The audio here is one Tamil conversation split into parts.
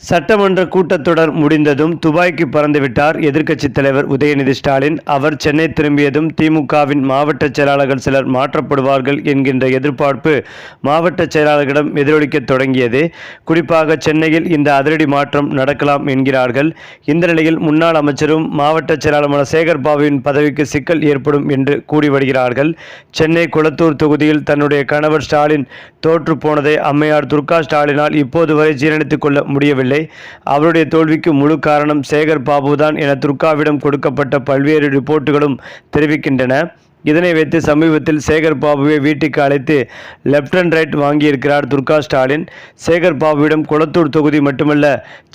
சட்டமன்ற கூட்டத்தொடர் முடிந்ததும் துபாய்க்கு பறந்துவிட்டார் எதிர்க்கட்சித் தலைவர் உதயநிதி ஸ்டாலின். அவர் சென்னை திரும்பியதும் திமுகவின் மாவட்ட செயலாளர்கள் சிலர் மாற்றப்படுவார்கள் என்கின்ற எதிர்பார்ப்பு மாவட்ட செயலாளர்களிடம் எதிரொலிக்க தொடங்கியது. குறிப்பாக சென்னையில் இந்த அதிரடி மாற்றம் நடக்கலாம் என்கிறார்கள். இந்த நிலையில் முன்னாள் அமைச்சரும் மாவட்ட செயலாளருமான சேகர் பாபுவின் பதவிக்கு சிக்கல் ஏற்படும் என்று கூறி வருகிறார்கள். சென்னை குளத்தூர் தொகுதியில் தன்னுடைய கணவர் ஸ்டாலின் தோற்று போனதை அம்மையார் துர்கா ஸ்டாலினால் இப்போது வரை ஜீரணித்துக் கொள்ள முடியவில்லை. அவருடைய தோல்விக்கு முழு காரணம் சேகர் பாபுதான் என துர்காவிடம் கொடுக்கப்பட்ட பல்வேறு ரிப்போர்ட்டுகளும் தெரிவிக்கின்றன. இதனை வைத்து சமீபத்தில் சேகர் பாபுவை வீட்டுக்கு அழைத்து லெப்ட் அண்ட் ரைட் வாங்கியிருக்கிறார் துர்கா ஸ்டாலின். சேகர் பாபுவிடம் குளத்தூர் தொகுதி மட்டுமல்ல,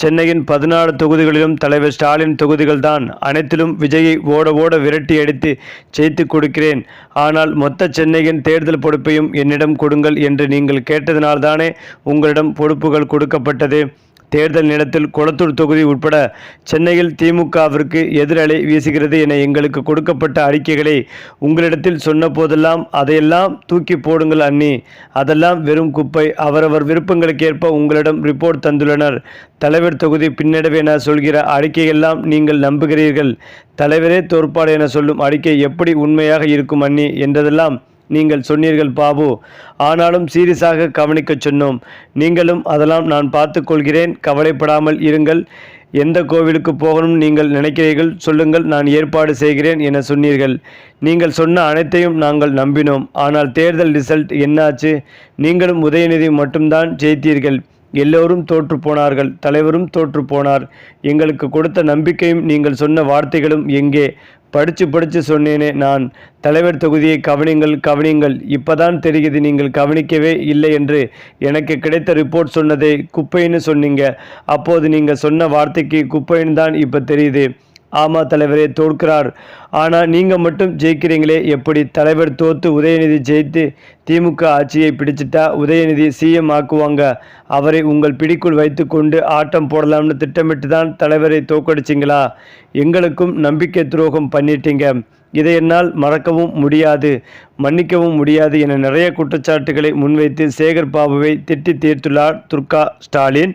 சென்னையின் 14 தொகுதிகளிலும் தலைவர் ஸ்டாலின் தொகுதிகள்தான், அனைத்திலும் விஜயை ஓட ஓட விரட்டி அடித்து ஜெயித்து கொடுக்கிறேன், ஆனால் மொத்த சென்னையின் தேர்தல் பொறுப்பையும் என்னிடம் கொடுங்கள் என்று நீங்கள் கேட்டதனால்தானே உங்களிடம் பொறுப்புகள் கொடுக்கப்பட்டது. தேர்தல் நேரத்தில் குளத்தூர் தொகுதி உட்பட சென்னையில் திமுகவிற்கு எதிரலை வீசுகிறது என எங்களுக்கு கொடுக்கப்பட்ட அறிக்கைகளை உங்களிடத்தில் சொன்ன போதெல்லாம் அதையெல்லாம் தூக்கி போடுங்கள் அண்ணி, அதெல்லாம் வெறும் குப்பை. அவரவர் விருப்பங்களுக்கேற்ப உங்களிடம் ரிப்போர்ட் தந்துள்ளனர். தலைவர் தொகுதி பின்னடைவு என சொல்கிற அறிக்கையெல்லாம் நீங்கள் நம்புகிறீர்கள். தலைவரே தோற்பாடு என சொல்லும் அறிக்கை எப்படி உண்மையாக இருக்கும் அண்ணி என்றதெல்லாம் நீங்கள் சொன்னீர்கள் பாபு. ஆனாலும் சீரியஸாக கவனிக்க சொன்னோம். நீங்களும் அதெல்லாம் நான் பார்த்து கொள்கிறேன், கவலைப்படாமல் இருங்கள். எந்த கோவிலுக்கு போகணும் நீங்கள் நினைக்கிறீர்கள் சொல்லுங்கள், நான் ஏற்பாடு செய்கிறேன் என சொன்னீர்கள். நீங்கள் சொன்ன அனைத்தையும் நாங்கள் நம்பினோம். ஆனால் தேர்தல் ரிசல்ட் என்னாச்சு? நீங்களும் உதயநிதி மட்டும்தான் ஜெயித்தீர்கள். எல்லோரும் தோற்று போனார்கள். தலைவரும் தோற்று போனார். எங்களுக்கு கொடுத்த நம்பிக்கையும் நீங்கள் சொன்ன வார்த்தைகளும் எங்கே? படித்து சொன்னேனே நான், தலைவர் தொகுதியை கவனிங்கள். இப்பதான் தெரிகிறது நீங்கள் கவனிக்கவே இல்லை என்று. எனக்கு கிடைத்த ரிப்போர்ட் சொன்னதை குப்பைன்னு சொன்னீங்க. அப்போது நீங்கள் சொன்ன வார்த்தைக்கு குப்பைன்னு தான் இப்போ தெரியுது. ஆமாம், தலைவரே தோற்கிறார். ஆனால் நீங்கள் மட்டும் ஜெயிக்கிறீங்களே எப்படி? தலைவர் தோற்று உதயநிதி ஜெயித்து திமுக ஆட்சியை பிடிச்சிட்டா உதயநிதி சிஎம் ஆக்குவாங்க. அவரை உங்கள் பிடிக்குள் வைத்து கொண்டு ஆட்டம் போடலாம்னு திட்டமிட்டு தான் தலைவரை தோற்கடிச்சிங்களா? எங்களுக்கும் நம்பிக்கை துரோகம் பண்ணிட்டீங்க. இதை என்னால் மறக்கவும் முடியாது, மன்னிக்கவும் முடியாது என நிறைய குற்றச்சாட்டுகளை முன்வைத்து சேகர் பாபுவை திட்டி தீர்த்துள்ளார் துர்கா ஸ்டாலின்.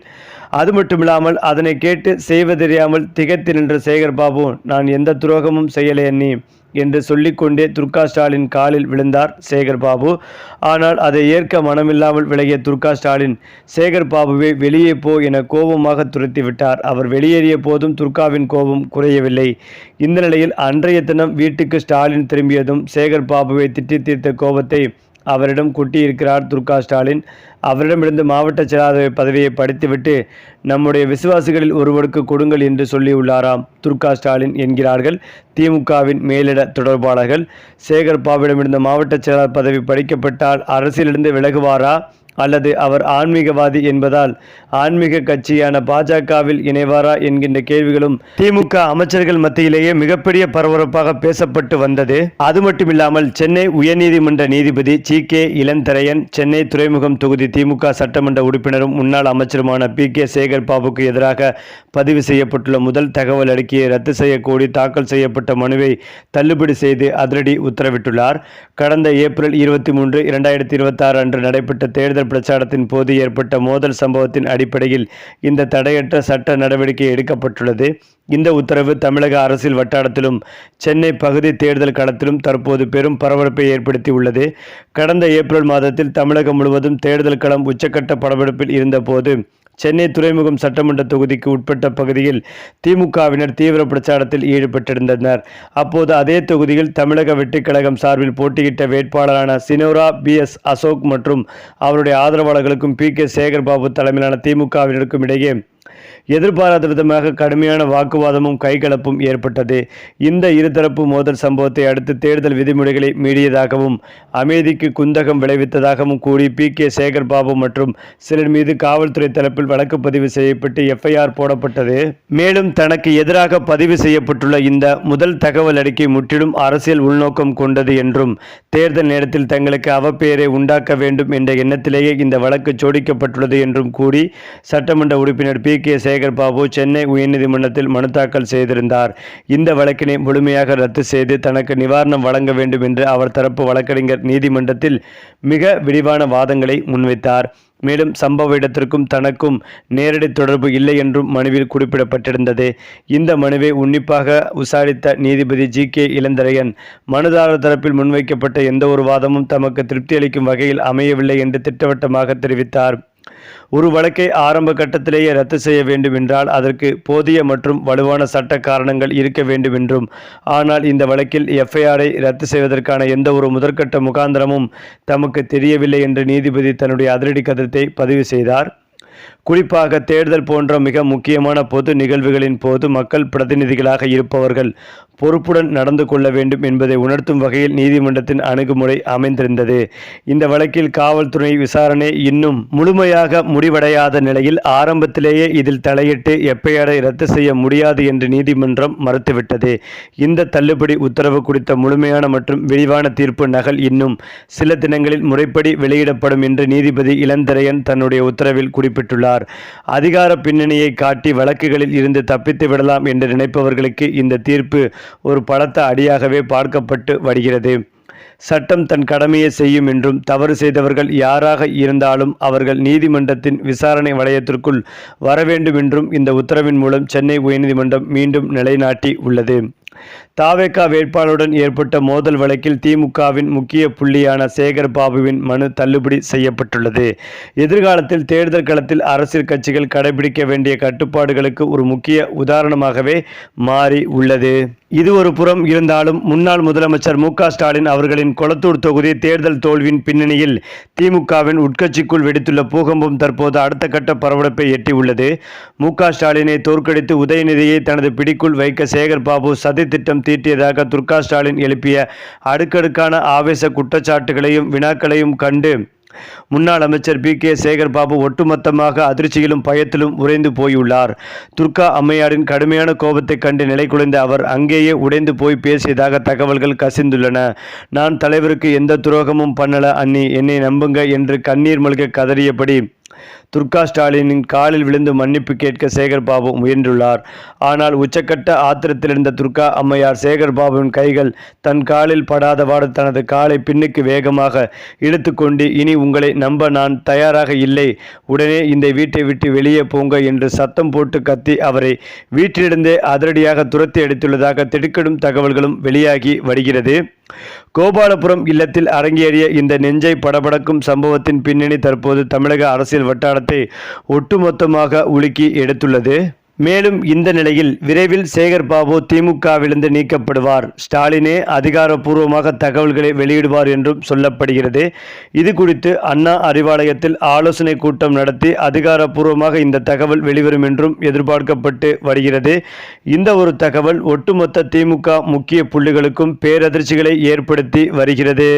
அது மட்டுமில்லாமல் அதனை கேட்டு செய்வதறியாமல் திகைத்து நின்ற சேகர் பாபு, நான் எந்த துரோகமும் செய்யலை அண்ணி என்று சொல்லிக்கொண்டே துர்கா ஸ்டாலின் காலில் விழுந்தார் சேகர் பாபு. ஆனால் அதை ஏற்க மனமில்லாமல் விலகிய துர்கா ஸ்டாலின் சேகர் பாபுவை வெளியே போ என கோபமாக துரத்தி விட்டார். அவர் வெளியேறிய போதும் துர்காவின் கோபம் குறையவில்லை. இந்த நிலையில் அன்றைய தினம் வீட்டுக்கு ஸ்டாலின் திரும்பியதும் சேகர் பாபுவை திட்டி தீர்த்த கோபத்தை அவரிடம் கொட்டியிருக்கிறார் துர்கா ஸ்டாலின். அவரிடமிருந்து மாவட்ட செயலாளர் பதவியை படித்துவிட்டு நம்முடைய விசுவாசிகளில் ஒருவருக்கு கொடுங்கள் என்று சொல்லியுள்ளாராம் துர்கா ஸ்டாலின் என்கிறார்கள் திமுகவின் மேலிட தொடர்பாளர்கள். சேகர் பாபுவிடமிருந்த மாவட்ட செயலாளர் பதவி படிக்கப்பட்டால் அரசியலிருந்து விலகுவாரா அல்லது அவர் ஆன்மீகவாதி என்பதால் ஆன்மீக கட்சியான பாஜகவில் இணைவாரா என்கின்ற கேள்விகளும் திமுக அமைச்சர்கள் மத்தியிலேயே மிகப்பெரிய பரபரப்பாக பேசப்பட்டு வந்தது. அது மட்டுமில்லாமல் சென்னை உயர்நீதிமன்ற நீதிபதி ஜி.கே. இளந்திரையன், சென்னை துறைமுகம் தொகுதி திமுக சட்டமன்ற உறுப்பினரும் முன்னாள் அமைச்சருமான பி.கே. சேகர் பாபுக்கு எதிராக பதிவு செய்யப்பட்டுள்ள முதல் தகவல் அறிக்கையை ரத்து செய்யக்கோரி தாக்கல் செய்யப்பட்ட மனுவை தள்ளுபடி செய்து அதிரடி உத்தரவிட்டுள்ளார். கடந்த ஏப்ரல் 23, 2026 அன்று நடைபெற்ற தேர்தல் பிரச்சாரத்தின் போது ஏற்பட்ட மோதல் சம்பவத்தின் அடிப்படையில் இந்த தடையற்ற சட்ட நடவடிக்கை எடுக்கப்பட்டுள்ளது. இந்த உத்தரவு தமிழக அரசியல் வட்டாரத்திலும் சென்னை பகுதி தேர்தல் களத்திலும் தற்போது பெரும் பரபரப்பை ஏற்படுத்தி உள்ளது. கடந்த ஏப்ரல் மாதத்தில் தமிழகம் முழுவதும் தேர்தல் களம் உச்சக்கட்ட பரபரப்பில் இருந்தபோது சென்னை துறைமுகம் சட்டமன்ற தொகுதிக்கு உட்பட்ட பகுதியில் திமுகவினர் தீவிர பிரச்சாரத்தில் ஈடுபட்டிருந்தனர். அப்போது அதே தொகுதியில் தமிழக வெற்றிக் கழகம் சார்பில் போட்டியிட்ட வேட்பாளரான சினோரா பி.எஸ். அசோக் மற்றும் அவருடைய ஆதரவாளர்களுக்கும் பி.கே. சேகர் பாபு தலைமையிலான திமுகவினருக்கும் இடையே எதிர்பாராத விதமாக கடுமையான வாக்குவாதமும் கைகலப்பும் ஏற்பட்டது. இந்த இருதரப்பு மோதல் சம்பவத்தை அடுத்து தேர்தல் விதிமுறைகளை மீறியதாகவும் அமைதிக்கு குந்தகம் விளைவித்ததாகவும் கூறி பி.கே. சேகர் பாபு மற்றும் சிலர் மீது காவல்துறை தரப்பில் வழக்கு பதிவு செய்யப்பட்டு எஃப்ஐஆர் போடப்பட்டது. மேலும் தனக்கு எதிராக பதிவு செய்யப்பட்டுள்ள இந்த முதல் தகவல் அறிக்கை முற்றிலும் அரசியல் உள்நோக்கம் கொண்டது என்றும் தேர்தல் நேரத்தில் தங்களுக்கு அவப்பெயரை உண்டாக்க வேண்டும் என்ற எண்ணத்திலேயே இந்த வழக்கு ஜோடிக்கப்பட்டுள்ளது என்றும் கூறி சட்டமன்ற உறுப்பினர் பி.கே. சேகர் பாபு சென்னை உயர்நீதிமன்றத்தில் மனு தாக்கல் செய்திருந்தார். இந்த வழக்கினை முழுமையாக ரத்து செய்து தனக்கு நிவாரணம் வழங்க வேண்டும் என்று அவர் தரப்பு வழக்கறிஞர் நீதிமன்றத்தில் மிக விரிவான வாதங்களை முன்வைத்தார். மேலும் சம்பவ இடத்திற்கும் தனக்கும் நேரடி தொடர்பு இல்லை என்றும் மனுவில் குறிப்பிடப்பட்டிருந்தது. இந்த மனுவை உன்னிப்பாக விசாரித்த நீதிபதி ஜி.கே. இளந்திரையன் மனுதாரர் தரப்பில் முன்வைக்கப்பட்ட எந்த ஒரு வாதமும் தமக்கு திருப்தி அளிக்கும் வகையில் அமையவில்லை என்று திட்டவட்டமாக தெரிவித்தார். ஒரு வழக்கை ஆரம்ப கட்டத்திலேயே ரத்து செய்ய வேண்டும் என்றால் அதற்கு போதிய மற்றும் வலுவான சட்ட காரணங்கள் இருக்க வேண்டும் என்றும், ஆனால் இந்த வழக்கில் எஃப்ஐஆரை ரத்து செய்வதற்கான எந்த ஒரு முதற்கட்ட முகாந்திரமும் தமக்கு தெரியவில்லை என்று நீதிபதி தன்னுடைய அதிரடி கருத்தை பதிவு செய்தார். குறிப்பாக தேர்தல் போன்ற மிக முக்கியமான பொது நிகழ்வுகளின் போது மக்கள் பிரதிநிதிகளாக இருப்பவர்கள் பொறுப்புடன் நடந்து கொள்ள வேண்டும் என்பதை உணர்த்தும் வகையில் நீதிமன்றத்தின் அணுகுமுறை அமைந்திருந்தது. இந்த வழக்கில் காவல்துறை விசாரணை இன்னும் முழுமையாக முடிவடையாத நிலையில் ஆரம்பத்திலேயே இதில் தலையிட்டு எஃப்ஐஆரை ரத்து செய்ய முடியாது என்று நீதிமன்றம் மறுத்துவிட்டது. இந்த தள்ளுபடி உத்தரவு குறித்த முழுமையான மற்றும் விரிவான தீர்ப்பு நகல் இன்னும் சில தினங்களில் முறைப்படி வெளியிடப்படும் என்று நீதிபதி இளந்திரையன் தன்னுடைய உத்தரவில் குறிப்பிட்டுள்ளார். அதிகார பின்னணியை காட்டி வழக்குகளில் இருந்து தப்பித்து விடலாம் என்று நினைப்பவர்களுக்கு இந்த தீர்ப்பு ஒரு பலத்த அடியாகவே பார்க்கப்பட்டு வருகிறது. சட்டம் தன் கடமையை செய்யும் என்றும் தவறு செய்தவர்கள் யாராக இருந்தாலும் அவர்கள் நீதிமன்றத்தின் விசாரணை வளையத்திற்குள் வர வேண்டும் என்றும் இந்த உத்தரவின் மூலம் சென்னை உயர்நீதிமன்றம் மீண்டும் நிலைநாட்டி உள்ளது. தாவேகா வேட்பாளருடன் ஏற்பட்ட மோதல் வழக்கில் திமுகவின் முக்கிய புள்ளியான சேகர் பாபுவின் மனு தள்ளுபடி செய்யப்பட்டுள்ளது. எதிர்காலத்தில் தேர்தல் களத்தில் அரசியல் கட்சிகள் கடைபிடிக்க வேண்டிய கட்டுப்பாடுகளுக்கு ஒரு முக்கிய உதாரணமாகவே மாறி உள்ளது. இது ஒரு புறம் இருந்தாலும் முன்னாள் முதலமைச்சர் மு.க. ஸ்டாலின் அவர்களின் கொளத்தூர் தொகுதி தேர்தல் தோல்வியின் பின்னணியில் திமுகவின் உட்கட்சிக்குள் வெடித்துள்ள பூகம்பம் தற்போது அடுத்த கட்ட பரபரப்பை எட்டியுள்ளது. மு.க. ஸ்டாலினை தோற்கடித்து உதயநிதியை தனது பிடிக்குள் வைக்க சேகர் பாபு சதி திட்டம் தீட்டியதாக துர்கா ஸ்டாலின் எழுப்பிய அடுக்கடுக்கான ஆவேச குற்றச்சாட்டுகளையும் வினாக்களையும் கண்டு முன்னாள் அமைச்சர் பி.கே. சேகர் பாபு ஒட்டுமொத்தமாக அதிர்ச்சியிலும் பயத்திலும் உறைந்து போயுள்ளார். துர்கா அம்மையாரின் கடுமையான கோபத்தை கண்டு நிலை குலைந்த அவர் அங்கேயே உடைந்து போய் பேசியதாக தகவல்கள் கசிந்துள்ளன. நான் தலைவருக்கு எந்த துரோகமும் பண்ணல அண்ணி, என்னை நம்புங்க என்று கண்ணீர் மல்க கதறியபடி துர்கா ஸ்டாலினின் காலில் விழுந்து மன்னிப்பு கேட்க சேகர் பாபு முயன்றுள்ளார். ஆனால் உச்சக்கட்ட ஆத்திரத்தில் இருந்த துர்கா அம்மையார் சேகர் பாபுவின் கைகள் தன் காலில் படாதவாறு தனது காலை பின்னுக்கு வேகமாக இழுத்து கொண்டு, இனி உங்களை நம்ப நான் தயாராக இல்லை, உடனே இந்த வீட்டை விட்டு வெளியே போங்க என்று சத்தம் போட்டு கத்தி அவரை வீட்டிலிருந்தே அதிரடியாக துரத்தி அடித்துள்ளதாக திடுக்கிடும் தகவல்களும் வெளியாகி வருகிறது. கோபாலபுரம் இல்லத்தில் அரங்கேறிய இந்த நெஞ்சை படபடக்கும் சம்பவத்தின் பின்னணி தற்போது தமிழக அரசியல் வட்டாரத்தை ஒட்டுமொத்தமாக உலுக்கி எடுத்துள்ளது. மேலும் இந்த நிலையில் விரைவில் சேகர் பாபு திமுகவிலிருந்து நீக்கப்படுவார், ஸ்டாலினே அதிகாரப்பூர்வமாக தகவல்களை வெளியிடுவார் என்றும் சொல்லப்படுகிறது. இது குறித்து அண்ணா அறிவாலயத்தில் ஆலோசனை கூட்டம் நடத்தி அதிகாரப்பூர்வமாக இந்த தகவல் வெளிவரும் என்றும் எதிர்பார்க்கப்பட்டு வருகிறது. இந்த ஒரு தகவல் ஒட்டுமொத்த திமுக முக்கிய புள்ளிகளுக்கும் பேரதிர்ச்சிகளை ஏற்படுத்தி வருகிறது.